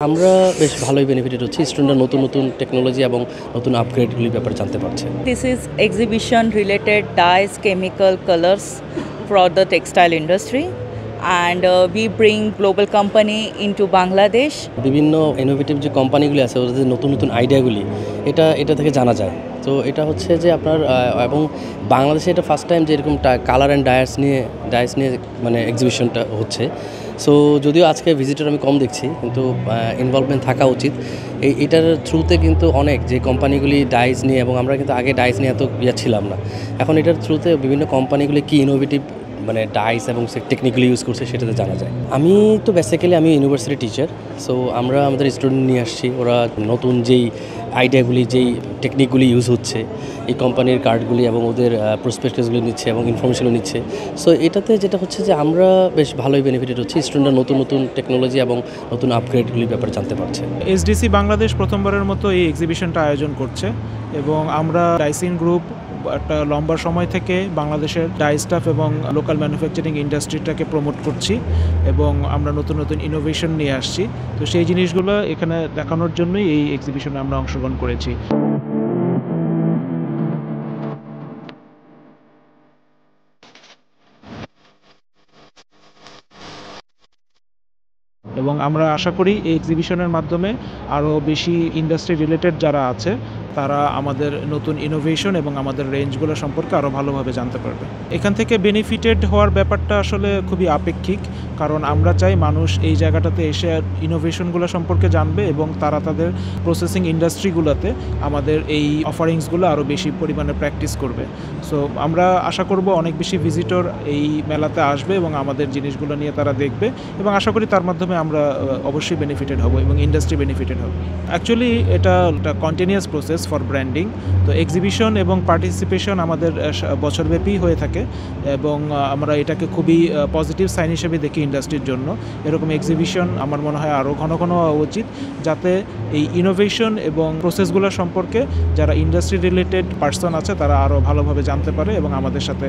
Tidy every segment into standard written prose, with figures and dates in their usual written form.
আমরা বেশ ভালোই বেনিফিটেড হচ্ছি। স্টুডেন্টরা নতুন টেকনোলজি এবং নতুন আপগ্রেডগুলির ব্যাপারে জানতে পারছে। This is exhibition related dyes, chemical, colors for the textile industry, and we bring global company into Bangladesh. বিভিন্ন ইনোভেটিভ যে কোম্পানিগুলি আছে ওদের যে নতুন আইডিয়াগুলি এটা থেকে জানা যায়। তো এটা হচ্ছে যে আপনার এবং বাংলাদেশে এটা ফার্স্ট টাইম যে এরকম কালার অ্যান্ড ডায়াস নিয়ে মানে এক্সিবিশনটা হচ্ছে। সো যদিও আজকে ভিজিটর আমি কম দেখছি, কিন্তু ইনভলভমেন্ট থাকা উচিত। এটার থ্রুতে কিন্তু অনেক যে কোম্পানিগুলি ডাইস নিয়ে, এবং আমরা কিন্তু আগে ডাইস নিয়ে এত ছিলাম না, এখন এটার থ্রুতে বিভিন্ন কোম্পানিগুলি কী ইনোভেটিভ মানে ডাইস এবং টেকনিক্যালি ইউজ করছে সেটাতে জানা যায়। আমি তো বেসিক্যালি আমি ইউনিভার্সিটি টিচার। সো আমরা আমাদের স্টুডেন্ট নিয়ে আসছি, ওরা নতুন যেই আইডিয়াগুলি যেই টেকনিকগুলি ইউজ হচ্ছে এই কোম্পানির কার্ডগুলি এবং ওদের প্রসপেক্টাসগুলি নিচ্ছে এবং ইনফরমেশনও নিচ্ছে। সো এটাতে যেটা হচ্ছে যে আমরা বেশ ভালোই বেনিফিটেড হচ্ছি। স্টুডেন্টরা নতুন টেকনোলজি এবং নতুন আপগ্রেডগুলির ব্যাপারে জানতে পারছে। এসডিসি বাংলাদেশ প্রথমবারের মতো এই এক্সিবিশনটা আয়োজন করছে, এবং আমরা ডাইসিন গ্রুপ একটা লম্বা সময় থেকে বাংলাদেশের ডাই স্টাফ এবং লোকাল ম্যানুফ্যাকচারিং ইন্ডাস্ট্রিটাকে প্রমোট করছি, এবং আমরা নতুন ইনোভেশন নিয়ে আসছি। তো সেই জিনিসগুলো এখানে দেখানোর জন্যই এই এক্সিবিশনে আমরা অংশগ্রহণ করেছি। এবং আমরা আশা করি এই এক্সিবিশনের মাধ্যমে আরও বেশি ইন্ডাস্ট্রি রিলেটেড যারা আছে তারা আমাদের নতুন ইনোভেশন এবং আমাদের রেঞ্জগুলো সম্পর্কে আরও ভালোভাবে জানতে পারবে। এখান থেকে বেনিফিটেড হওয়ার ব্যাপারটা আসলে খুবই আপেক্ষিক, কারণ আমরা চাই মানুষ এই জায়গাটাতে এসে ইনোভেশনগুলো সম্পর্কে জানবে এবং তারা তাদের প্রসেসিং ইন্ডাস্ট্রিগুলোতে আমাদের এই অফারিংসগুলো আরও বেশি পরিমাণে প্র্যাকটিস করবে। সো আমরা আশা করব অনেক বেশি ভিজিটর এই মেলাতে আসবে এবং আমাদের জিনিসগুলো নিয়ে তারা দেখবে, এবং আশা করি তার মাধ্যমে আমরা অবশ্যই বেনিফিটেড হব এবং ইন্ডাস্ট্রি বেনিফিটেড হবে। অ্যাকচুয়ালি এটা কন্টিনিউয়াস প্রসেস ফর ব্র্যান্ডিং। তো এক্সিবিশন এবং পার্টিসিপেশন আমাদের বছরব্যাপী হয়ে থাকে, এবং আমরা এটাকে খুবই পজিটিভ সাইন হিসেবে দেখি ইন্ডাস্ট্রির জন্য। এরকম এক্সিবিশন আমার মনে হয় আরও ঘন হওয়া উচিত, যাতে এই ইনোভেশন এবং প্রসেসগুলো সম্পর্কে যারা ইন্ডাস্ট্রি রিলেটেড পার্সন আছে তারা আরও ভালোভাবে জানতে পারে এবং আমাদের সাথে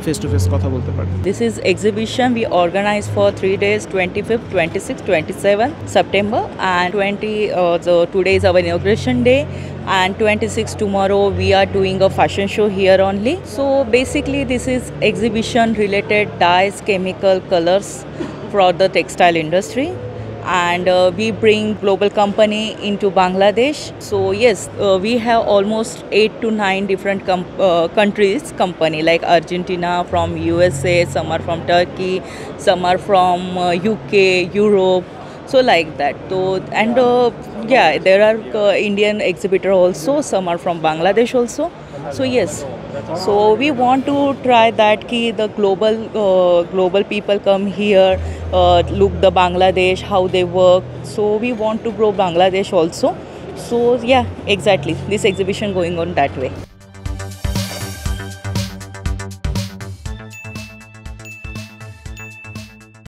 ফেস টু ফেস কথা বলতে পারে। This is exhibition we organize for 3 days, 25th, 26th, 27th September, and today is our inauguration day, and 26th tomorrow we are doing a fashion show here only. So basically this is exhibition related dyes, chemical, colors for the textile industry, and we bring global company into Bangladesh. So yes, we have almost 8 to 9 different countries company, like Argentina, from USA, some are from Turkey, some are from UK, Europe, so like that. So and yeah, there are Indian exhibitor also, some are from Bangladesh also. So yes, so we want to try that the global people come here, look the Bangladesh, how they work. So we want to grow Bangladesh also. So yeah, exactly, this exhibition going on that way.